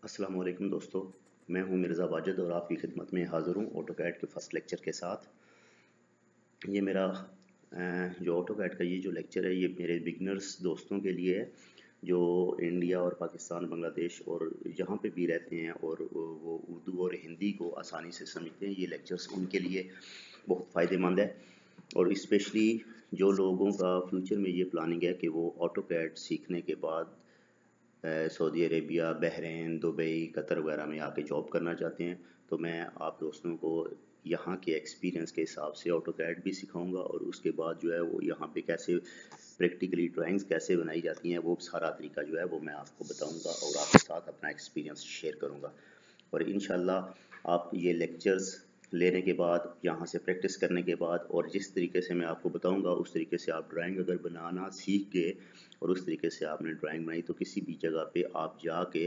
अस्सलाम वालेकुम दोस्तों। मैं हूं मिर्ज़ा वाजिद और आपकी खिदमत में हाज़िर हूं ऑटोकैड के फर्स्ट लेक्चर के साथ। ये मेरा जो ऑटोकैड का ये जो लेक्चर है ये मेरे बिगनर्स दोस्तों के लिए है जो इंडिया और पाकिस्तान, बांग्लादेश और जहाँ पे भी रहते हैं और वो उर्दू और हिंदी को आसानी से समझते हैं। ये लेक्चर्स उनके लिए बहुत फ़ायदेमंद है और स्पेशली जो लोगों का फ्यूचर में ये प्लानिंग है कि वो ऑटोकैड सीखने के बाद Saudi Arabia, Bahrain, Dubai, Qatar वगैरह में आके जॉब करना चाहते हैं, तो मैं आप दोस्तों को यहाँ के एक्सपीरियंस के हिसाब से ऑटोकैड भी सिखाऊंगा और उसके बाद जो है वो यहाँ पे कैसे प्रैक्टिकली ड्राइंग्स कैसे बनाई जाती हैं वो सारा तरीका जो है वो मैं आपको बताऊंगा और आपके साथ अपना एक्सपीरियंस शेयर करूंगा। और इंशाल्लाह आप ये लेक्चर्स लेने के बाद यहाँ से प्रैक्टिस करने के बाद और जिस तरीके से मैं आपको बताऊंगा उस तरीके से आप ड्राइंग अगर बनाना सीख गए और उस तरीके से आपने ड्राइंग बनाई तो किसी भी जगह पे आप जाके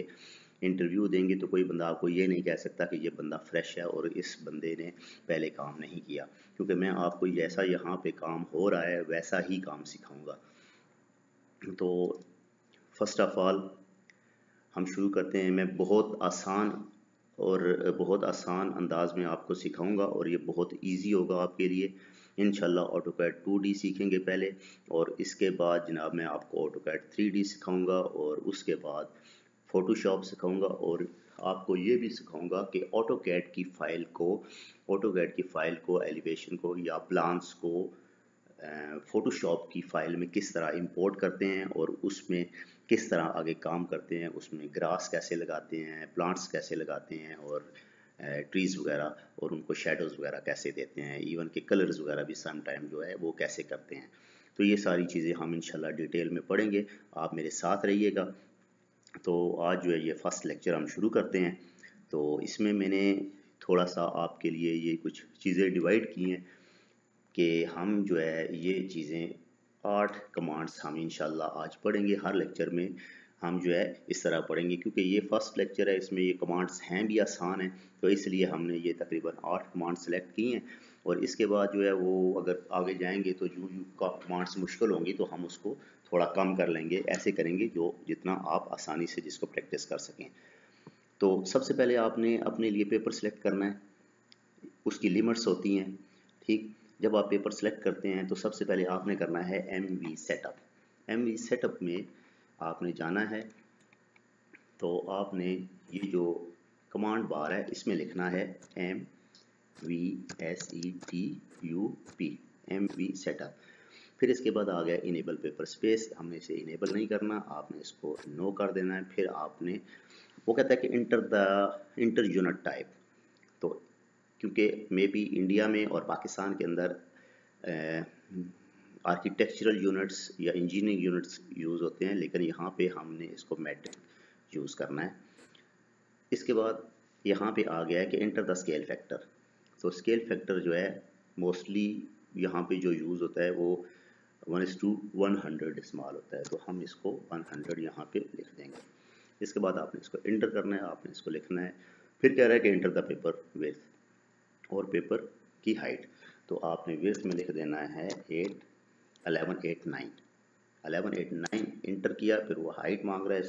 इंटरव्यू देंगे तो कोई बंदा आपको ये नहीं कह सकता कि ये बंदा फ्रेश है और इस बंदे ने पहले काम नहीं किया, क्योंकि मैं आपको जैसा यहाँ पे काम हो रहा है वैसा ही काम सिखाऊंगा। तो फर्स्ट ऑफ ऑल हम शुरू करते हैं। मैं बहुत आसान अंदाज में आपको सिखाऊंगा और ये बहुत इजी होगा आपके लिए। इंशाल्लाह ऑटोकैड 2D सीखेंगे पहले और इसके बाद जनाब मैं आपको ऑटोकैड 3D सिखाऊंगा और उसके बाद फ़ोटोशॉप सिखाऊंगा और आपको ये भी सिखाऊंगा कि ऑटोकैड की फ़ाइल को एलिवेशन को या प्लान्स को फ़ोटोशॉप की फ़ाइल में किस तरह इंपोर्ट करते हैं और उसमें किस तरह आगे काम करते हैं, उसमें ग्रास कैसे लगाते हैं, प्लांट्स कैसे लगाते हैं और ट्रीज़ वगैरह और उनको शेडोज़ वगैरह कैसे देते हैं, इवन के कलर्स वगैरह भी सम टाइम जो है वो कैसे करते हैं। तो ये सारी चीज़ें हम इंशाल्लाह डिटेल में पढ़ेंगे, आप मेरे साथ रहिएगा। तो आज जो है ये फ़र्स्ट लेक्चर हम शुरू करते हैं। तो इसमें मैंने थोड़ा सा आपके लिए ये कुछ चीज़ें डिवाइड की हैं कि हम जो है ये चीज़ें 8 कमांड्स हम इंशाल्लाह आज पढ़ेंगे। हर लेक्चर में हम जो है इस तरह पढ़ेंगे, क्योंकि ये फर्स्ट लेक्चर है, इसमें ये कमांड्स हैं भी आसान हैं, तो इसलिए हमने ये तकरीबन 8 कमांड सेलेक्ट की हैं। और इसके बाद जो है वो अगर आगे जाएंगे तो जो जो कमांड्स मुश्किल होंगी तो हम उसको थोड़ा कम कर लेंगे, ऐसे करेंगे जो जितना आप आसानी से जिसको प्रैक्टिस कर सकें। तो सबसे पहले आपने अपने लिए पेपर सेलेक्ट करना है, उसकी लिमिट्स होती हैं। ठीक, जब आप पेपर सेलेक्ट करते हैं तो सबसे पहले आपने करना है MV सेटअप। MV सेटअप में आपने जाना है तो आपने ये जो कमांड बार है इसमें लिखना है MVSETUP, MV सेटअप। फिर इसके बाद आ गया इनेबल पेपर स्पेस, हमने इसे इनेबल नहीं करना, आपने इसको नो कर देना है। फिर आपने वो कहता है कि इंटर यूनिट टाइप, तो क्योंकि मे बी इंडिया में और पाकिस्तान के अंदर आर्किटेक्चरल यूनिट्स या इंजीनियरिंग यूनिट्स यूज़ होते हैं, लेकिन यहाँ पे हमने इसको मैट्रिक यूज़ करना है। इसके बाद यहाँ पे आ गया है कि एंटर द स्केल फैक्टर। तो स्केल फैक्टर जो है मोस्टली यहाँ पे जो यूज़ होता है वो 1:100 इस्तेमाल होता है, तो हम इसको 100 यहाँ पे लिख देंगे। इसके बाद आपने इसको एंटर करना है, आपने इसको लिखना है। फिर कह रहा है कि एंटर द पेपर विड्थ और पेपर की हाइट, तो आपने विड्थ में लिख देना है 1189। 1189 इंटर किया, फिर वो हाइट मांग रहा है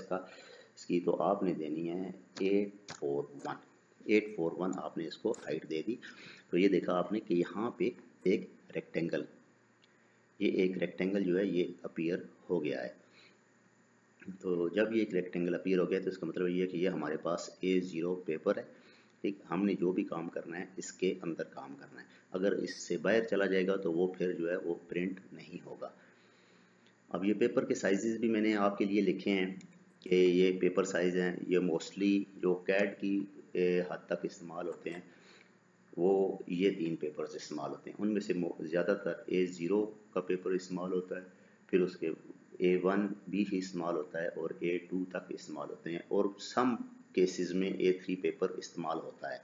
इसकी, तो आपने देनी है 841। 841 आपने इसको हाइट दे दी। तो ये देखा आपने कि यहाँ पे एक रेक्टेंगल जो है ये अपीयर हो गया है। तो जब ये एक रेक्टेंगल अपीयर हो गया तो इसका मतलब ये है कि ये हमारे पास A0 पेपर है। ठीक, हमने जो भी काम करना है इसके अंदर काम करना है, अगर इससे बाहर चला जाएगा तो वो फिर जो है वो प्रिंट नहीं होगा। अब ये पेपर के साइजेस भी मैंने आपके लिए लिखे हैं कि ये पेपर साइज़ हैं, ये मोस्टली जो कैड की हद तक इस्तेमाल होते हैं वो ये 3 पेपर्स इस्तेमाल होते हैं। उनमें से ज़्यादातर A0 का पेपर इस्तेमाल होता है, फिर उसके A1 भी इस्तेमाल होता है और A2 तक इस्तेमाल होते हैं और सम केसेस में A3 पेपर इस्तेमाल होता है।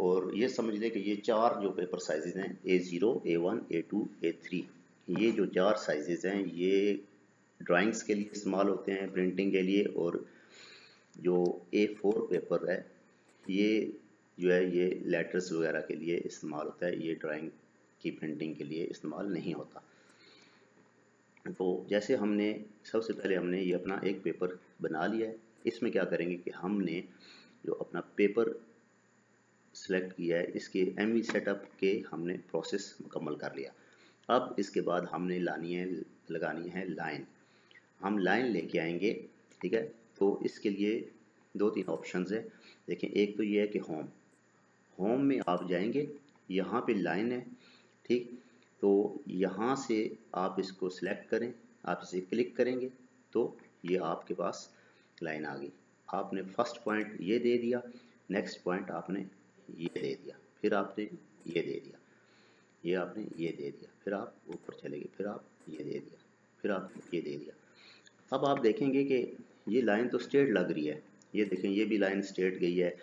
और ये समझ लें कि ये 4 जो पेपर साइजेस हैं A0, A1, A2, A3, ये जो 4 साइजेस हैं ये ड्राइंग्स के लिए इस्तेमाल होते हैं, प्रिंटिंग के लिए। और जो A4 पेपर है ये जो है ये लेटर्स वगैरह के लिए इस्तेमाल होता है, ये ड्राइंग की प्रिंटिंग के लिए इस्तेमाल नहीं होता। तो जैसे हमने सबसे पहले हमने ये अपना एक पेपर बना लिया है इसमें क्या करेंगे कि हमने जो अपना पेपर सेलेक्ट किया है इसके एमवी सेटअप के हमने प्रोसेस मुकम्मल कर लिया। अब इसके बाद हमने लगानी है लाइन। हम लाइन लेके आएंगे, ठीक है। तो इसके लिए 2-3 ऑप्शंस है। देखें, एक तो ये है कि होम में आप जाएंगे, यहाँ पे लाइन है, ठीक। तो यहाँ से आप इसको सिलेक्ट करें, आप इसे क्लिक करेंगे तो ये आपके पास लाइन आ गई। आपने फर्स्ट पॉइंट ये दे दिया, नेक्स्ट पॉइंट आपने ये दे दिया, फिर आपने ये दे दिया, ये आपने ये दे दिया, फिर आप ऊपर चले गए, फिर आप ये दे दिया, फिर आप ये दे दिया। अब आप देखेंगे कि ये लाइन तो स्ट्रेट लग रही है। ये देखें, ये भी लाइन स्ट्रेट गई है,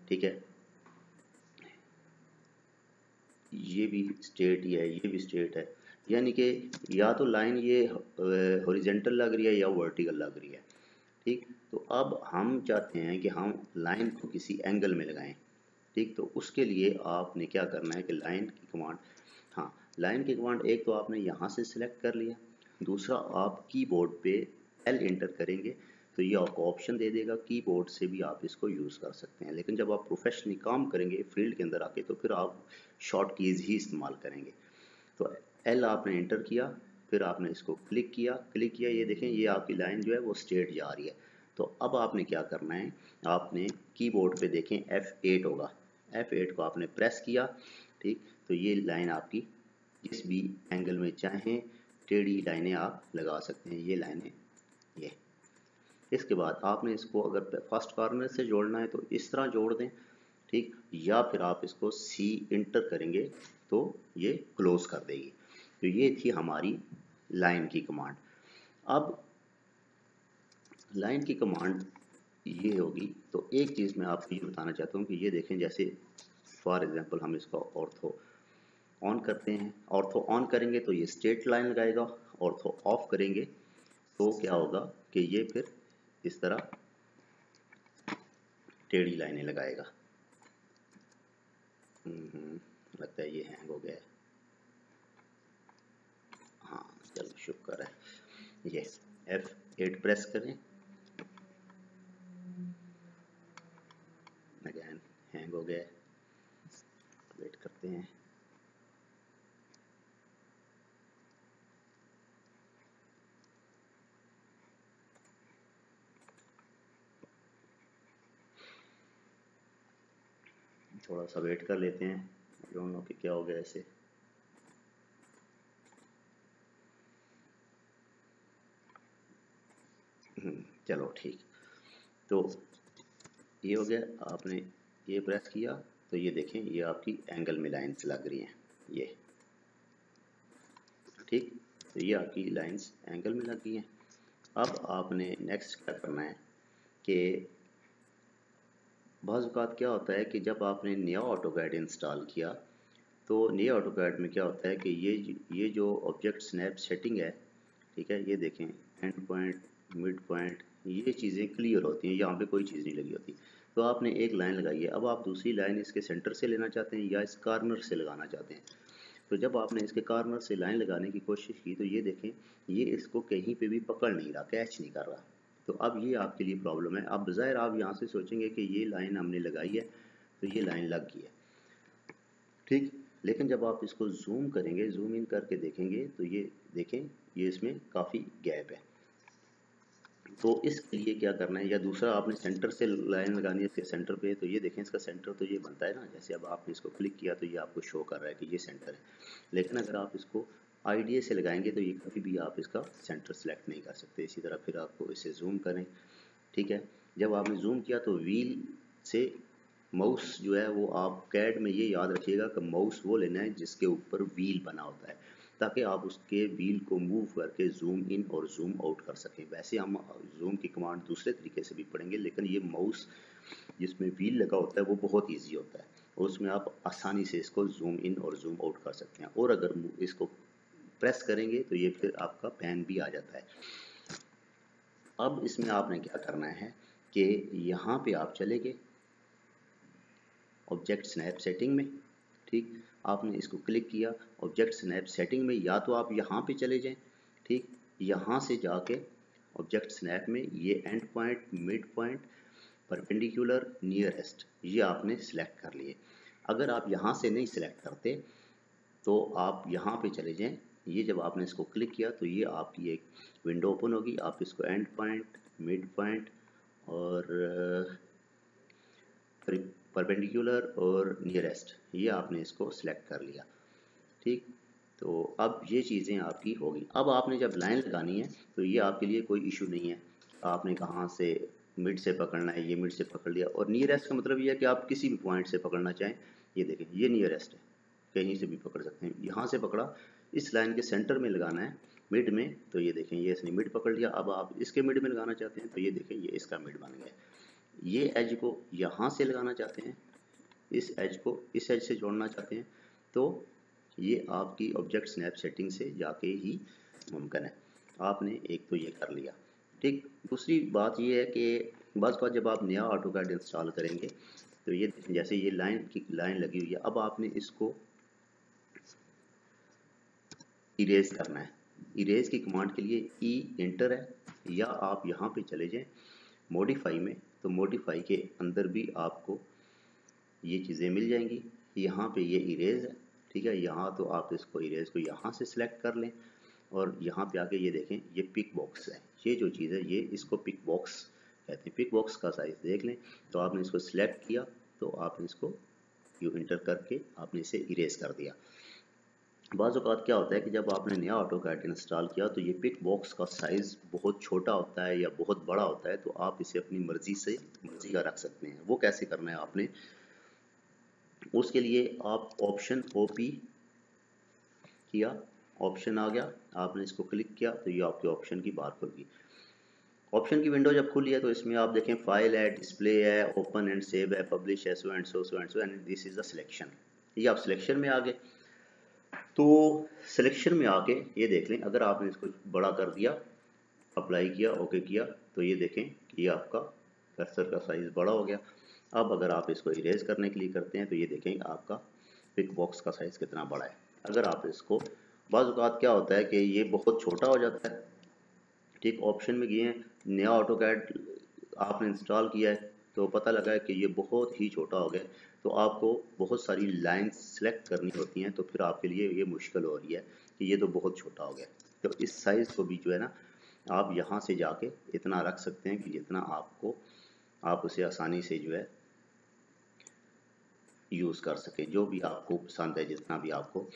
ठीक है। ये भी स्ट्रेट ही है, ये भी स्ट्रेट है, यानी कि या तो लाइन ये हॉरिजॉन्टल लग रही है या वर्टिकल लग रही है, ठीक। तो अब हम चाहते हैं कि हम लाइन को किसी एंगल में लगाएं, ठीक। तो उसके लिए आपने क्या करना है कि लाइन की कमांड, हाँ, लाइन की कमांड एक तो आपने यहाँ से सिलेक्ट कर लिया, दूसरा आप कीबोर्ड पे L इंटर करेंगे तो ये आपको ऑप्शन दे देगा, कीबोर्ड से भी आप इसको यूज़ कर सकते हैं। लेकिन जब आप प्रोफेशनली काम करेंगे फील्ड के अंदर आके तो फिर आप शॉर्ट कीज़ ही इस्तेमाल करेंगे। तो L आपने इंटर किया, फिर आपने इसको क्लिक किया, ये देखें ये आपकी लाइन जो है वो स्ट्रेट जा रही है। तो अब आपने क्या करना है, आपने कीबोर्ड पे देखें F8 होगा, F8 को आपने प्रेस किया, ठीक। तो ये लाइन आपकी जिस भी एंगल में चाहें टेढ़ी लाइनें आप लगा सकते हैं, ये लाइनें ये। इसके बाद आपने इसको अगर फर्स्ट कॉर्नर से जोड़ना है तो इस तरह जोड़ दें, ठीक। या फिर आप इसको C इंटर करेंगे तो ये क्लोज कर देगी। तो ये थी हमारी लाइन की कमांड। अब लाइन की कमांड ये होगी। तो एक चीज़ मैं आपको ये बताना चाहता हूँ कि ये देखें, जैसे फॉर एग्जांपल हम इसका ऑर्थो ऑन करते हैं, ऑर्थो ऑन करेंगे तो ये स्ट्रेट लाइन लगाएगा, ऑर्थो ऑफ करेंगे तो क्या होगा कि ये फिर इस तरह टेढ़ी लाइनें लगाएगा। लगता है ये हैंग हो गया है। हाँ चलो शुक्र है। ये F8 प्रेस करें, अगेन हैंग हो गया है, वेट करते हैं। थोड़ा सा वेट कर लेते हैं, डोंट नो कि क्या हो गया ऐसे। चलो ठीक। तो ये हो गया, आपने ये प्रेस किया तो ये देखें ये आपकी एंगल में लाइंस लग रही हैं, ये ठीक। तो ये आपकी लाइंस एंगल में लग गई हैं। अब आपने नेक्स्ट क्या करना है कि बाज़ औक़ात क्या होता है कि जब आपने नया ऑटोकैड इंस्टॉल किया तो नए ऑटोकैड में क्या होता है कि ये जो ऑब्जेक्ट स्नैप सेटिंग है, ठीक है, ये देखें एंड पॉइंट, मिड पॉइंट, ये चीज़ें क्लियर होती हैं, यहाँ पे कोई चीज़ नहीं लगी होती। तो आपने एक लाइन लगाई है, अब आप दूसरी लाइन इसके सेंटर से लेना चाहते हैं या इस कॉर्नर से लगाना चाहते हैं। तो जब आपने इसके कॉर्नर से लाइन लगाने की कोशिश की तो ये देखें ये इसको कहीं पे भी पकड़ नहीं रहा, कैच नहीं कर रहा। तो अब ये आपके लिए प्रॉब्लम है। अब ज़ाहिर आप यहाँ से सोचेंगे कि ये लाइन हमने लगाई है तो ये लाइन लग गई है, ठीक। लेकिन जब आप इसको जूम करेंगे, जूम इन करके देखेंगे तो ये देखें ये इसमें काफ़ी गैप है। तो इसके लिए क्या करना है, या दूसरा आपने सेंटर से लाइन लगानी है इसके सेंटर पे, तो ये देखें इसका सेंटर तो ये बनता है ना, जैसे अब आपने इसको क्लिक किया तो ये आपको शो कर रहा है कि ये सेंटर है। लेकिन अगर आप इसको आईडीए से लगाएंगे तो ये कभी भी आप इसका सेंटर सेलेक्ट नहीं कर सकते। इसी तरह फिर आपको इसे जूम करें, ठीक है। जब आपने जूम किया तो व्हील से माउस जो है वो आप कैड में ये याद रखिएगा कि माउस वो लेना है जिसके ऊपर व्हील बना होता है, ताकि आप उसके व्हील को मूव करके जूम इन और जूम आउट कर सकें। वैसे हम जूम की कमांड दूसरे तरीके से भी पढ़ेंगे, लेकिन ये माउस जिसमें व्हील लगा होता है वो बहुत ईजी होता है और उसमें आप आसानी से इसको जूम इन और जूम आउट कर सकते हैं। और अगर इसको प्रेस करेंगे तो ये फिर आपका पैन भी आ जाता है। अब इसमें आपने क्या करना है कि यहाँ पे आप चले गए ऑब्जेक्ट स्नैप सेटिंग में, ठीक। आपने इसको क्लिक किया ऑब्जेक्ट स्नैप सेटिंग में, या तो आप यहाँ पे चले जाएं, ठीक, यहाँ से जाके ऑब्जेक्ट स्नैप में ये and point, mid point, perpendicular, nearest, ये आपने सिलेक्ट कर लिए। अगर आप यहाँ से नहीं सिलेक्ट करते तो आप यहाँ पे चले जाएं। ये जब आपने इसको क्लिक किया तो ये आपकी एक विंडो ओपन होगी। आप इसको एंड पॉइंट, मिड पॉइंट और परपेंडिकुलर और नियरेस्ट, ये आपने इसको सिलेक्ट कर लिया। ठीक, तो अब ये चीज़ें आपकी होगी। अब आपने जब लाइन लगानी है तो ये आपके लिए कोई इशू नहीं है। आपने कहाँ से मिड से पकड़ना है, ये मिड से पकड़ लिया। और नियरेस्ट का मतलब ये है कि आप किसी भी पॉइंट से पकड़ना चाहें। ये देखें, ये नियरेस्ट है, कहीं से भी पकड़ सकते हैं। यहाँ से पकड़ा, इस लाइन के सेंटर में लगाना है, मिड में, तो ये देखें ये इसने मिड पकड़ लिया। अब आप इसके मिड में लगाना चाहते हैं तो ये देखें ये इसका मिड बन गया। ये एज को यहाँ से लगाना चाहते हैं, इस एज को इस एज से जोड़ना चाहते हैं, तो ये आपकी ऑब्जेक्ट स्नैप सेटिंग से जाके ही मुमकिन है। आपने एक तो ये कर लिया। ठीक, दूसरी बात ये है कि बस जब आप नया ऑटोकैड इंस्टॉल करेंगे तो ये जैसे ये लाइन लगी हुई है, अब आपने इसको इरेज करना है। इरेज की कमांड के लिए ई एंटर है, या आप यहाँ पे चले जाएं मॉडिफाई में, तो मॉडिफाई के अंदर भी आपको ये चीज़ें मिल जाएंगी। यहाँ पे ये इरेज है, ठीक है। यहाँ तो आप इसको इरेज को यहाँ से सिलेक्ट कर लें और यहाँ पे आके ये देखें ये पिक बॉक्स है। ये जो चीज़ है ये इसको पिक बॉक्स कहते हैं। पिक बॉक्स का साइज़ देख लें, तो आपने इसको सिलेक्ट किया तो आपने इसको यू इंटर करके आपने इसे इरेज कर दिया। बाज़ औक़ात क्या होता है कि जब आपने नया ऑटोकैड इंस्टॉल किया तो ये पिक बॉक्स का साइज़ बहुत छोटा होता है या बहुत बड़ा होता है, तो आप इसे अपनी मर्ज़ी का रख सकते हैं। वो कैसे करना है आपने, उसके लिए आप ऑप्शन ओपी किया, ऑप्शन आ गया, आपने इसको क्लिक किया तो ये आपके ऑप्शन की बार खुल गई। ऑप्शन की विंडो जब खुली है तो इसमें आप देखें फाइल है, डिस्प्ले है, ओपन एंड सेव है, पब्लिश है, so and so and this is the selection. ये आप सिलेक्शन में आ गए। तो सिलेक्शन में आके ये देख लें, अगर आपने इसको बड़ा कर दिया, अप्लाई किया, ओके किया, तो ये देखें कि ये आपका कर्सर का साइज़ बड़ा हो गया। अब अगर आप इसको इरेज करने के लिए करते हैं तो ये देखें आपका पिक बॉक्स का साइज़ कितना बड़ा है। अगर आप इसको, बाज़ औक़ात क्या होता है कि ये बहुत छोटा हो जाता है। ठीक, ऑप्शन में गए हैं, नया ऑटोकैड आपने इंस्टॉल किया है तो पता लगा है कि ये बहुत ही छोटा हो गया, तो आपको बहुत सारी लाइंस सेलेक्ट करनी होती हैं, तो फिर आपके लिए ये मुश्किल हो रही है कि ये तो बहुत छोटा हो गया। तो इस साइज़ को भी जो है ना, आप यहाँ से जाके इतना रख सकते हैं कि जितना आपको, आप उसे आसानी से जो है यूज़ कर सकें। जो भी आपको पसंद है, जितना भी आपको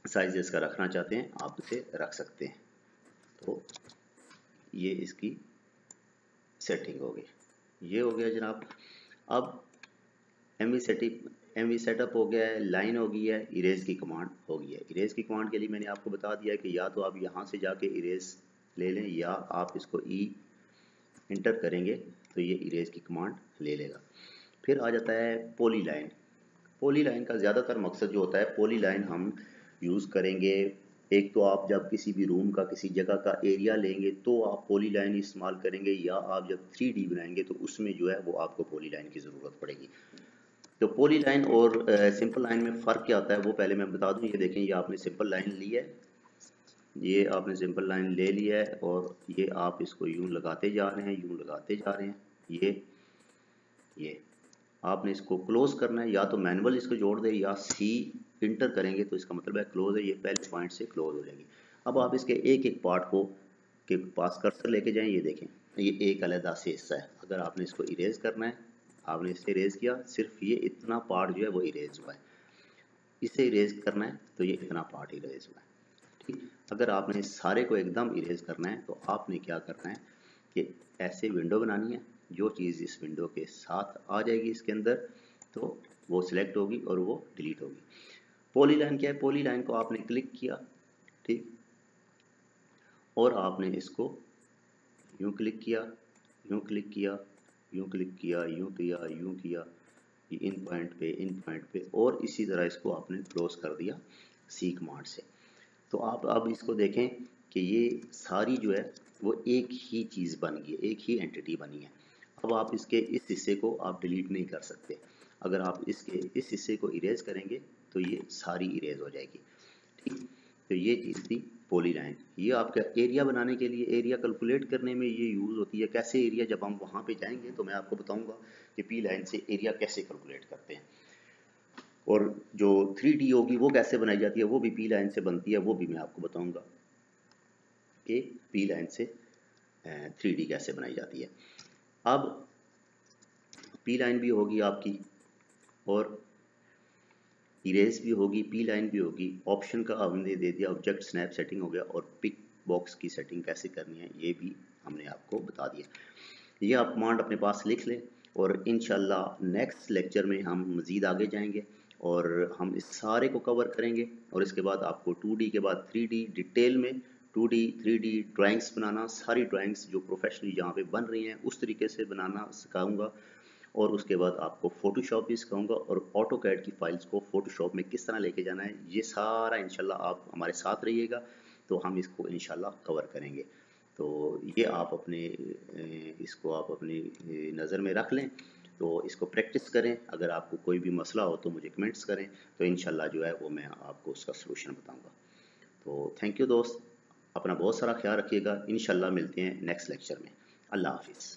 साइज़ इसका रखना चाहते हैं आप इसे रख सकते हैं। तो ये इसकी सेटिंग हो गई, ये हो गया जनाब। अब एमवी सेटअप हो गया है, लाइन हो गई है, इरेज की कमांड हो गई है। इरेज की कमांड के लिए मैंने आपको बता दिया है कि या तो आप यहाँ से जाके इरेज ले लें, या आप इसको ई इंटर करेंगे तो ये इरेज की कमांड ले लेगा। फिर आ जाता है पॉली लाइन। पॉली लाइन का ज़्यादातर मकसद जो होता है, पॉली लाइन हम यूज़ करेंगे, एक तो आप जब किसी भी रूम का, किसी जगह का एरिया लेंगे तो आप पॉली लाइन इस्तेमाल करेंगे, या आप जब 3D बनाएंगे तो उसमें जो है वो आपको पॉली लाइन की ज़रूरत पड़ेगी। तो पॉली लाइन और सिंपल लाइन में फ़र्क क्या होता है वो पहले मैं बता दूं। ये देखें, ये आपने सिंपल लाइन ली है, ये आपने सिंपल लाइन ले लिया है और ये आप इसको यूं लगाते जा रहे हैं, यूं लगाते जा रहे हैं। ये आपने इसको क्लोज करना है, या तो मैनुअल इसको जोड़ दे, या सी इंटर करेंगे तो इसका मतलब है क्लोज है, ये पहले पॉइंट से क्लोज हो जाएगी। अब आप इसके एक एक पार्ट को के पास कर्सर लेके जाएं, ये देखें ये एक अलग से हिस्सा है। अगर आपने इसको इरेज करना है, आपने इसे इरेज किया, सिर्फ ये इतना पार्ट जो है वो इरेज हुआ है। इसे इरेज करना है तो ये इतना पार्ट इरेज हुआ है। ठीक, अगर आपने सारे को एकदम इरेज करना है तो आपने क्या करना है कि ऐसे विंडो बनानी है, जो चीज़ इस विंडो के साथ आ जाएगी इसके अंदर तो वो सिलेक्ट होगी और वो डिलीट होगी। पॉली लाइन क्या है, पॉली लाइन को आपने क्लिक किया, ठीक, और आपने इसको यूं क्लिक किया, यूं क्लिक किया, यूं क्लिक किया, यूं किया, यूं किया, इन पॉइंट पे, और इसी तरह इसको आपने क्लोज कर दिया सी कमांड से। तो आप अब इसको देखें कि ये सारी जो है वो एक ही चीज़ बन गई, एक ही एंटिटी बनी है। अब आप इसके इस हिस्से को आप डिलीट नहीं कर सकते। अगर आप इसके इस हिस्से को इरेज करेंगे तो ये सारी इरेज हो जाएगी। ठीक, तो ये चीज़ थी पॉलीलाइन। ये आपका एरिया बनाने के लिए, एरिया कैलकुलेट करने में ये यूज़ होती है। कैसे एरिया, जब हम वहाँ पे जाएंगे तो मैं आपको बताऊंगा कि पी लाइन से एरिया कैसे कैलकुलेट करते हैं। और जो 3D होगी वो कैसे बनाई जाती है, वो भी पी लाइन से बनती है, वो भी मैं आपको बताऊंगा कि पी लाइन से 3D कैसे बनाई जाती है। अब पी लाइन भी होगी आपकी और इरेज भी होगी, पी लाइन भी होगी। ऑप्शन का हमने दे दिया, ऑब्जेक्ट स्नैप सेटिंग हो गया, और पिक बॉक्स की सेटिंग कैसे करनी है ये भी हमने आपको बता दिया। ये आप कमांड अपने पास लिख लें और इंशाल्लाह नेक्स्ट लेक्चर में हम मज़ीद आगे जाएंगे और हम इस सारे को कवर करेंगे। और इसके बाद आपको 2D के बाद 3D डिटेल में 2D 3D ड्राइंग्स बनाना, सारी ड्राइंग्स जो प्रोफेशनली जहाँ पे बन रही हैं उस तरीके से बनाना सिखाऊंगा। और उसके बाद आपको फ़ोटोशॉप भी सिखाऊंगा और ऑटोकैड की फ़ाइल्स को फ़ोटोशॉप में किस तरह लेके जाना है, ये सारा इंशाल्लाह आप हमारे साथ रहिएगा तो हम इसको इंशाल्लाह कवर करेंगे। तो ये आप अपने इसको आप अपनी नज़र में रख लें, तो इसको प्रैक्टिस करें। अगर आपको कोई भी मसला हो तो मुझे कमेंट्स करें, तो इंशाल्लाह जो है वो मैं आपको उसका सलूशन बताऊँगा। तो थैंक यू दोस्त, अपना बहुत सारा ख्याल रखिएगा। इंशाल्लाह मिलते हैं नेक्स्ट लेक्चर में। अल्लाह हाफिज़।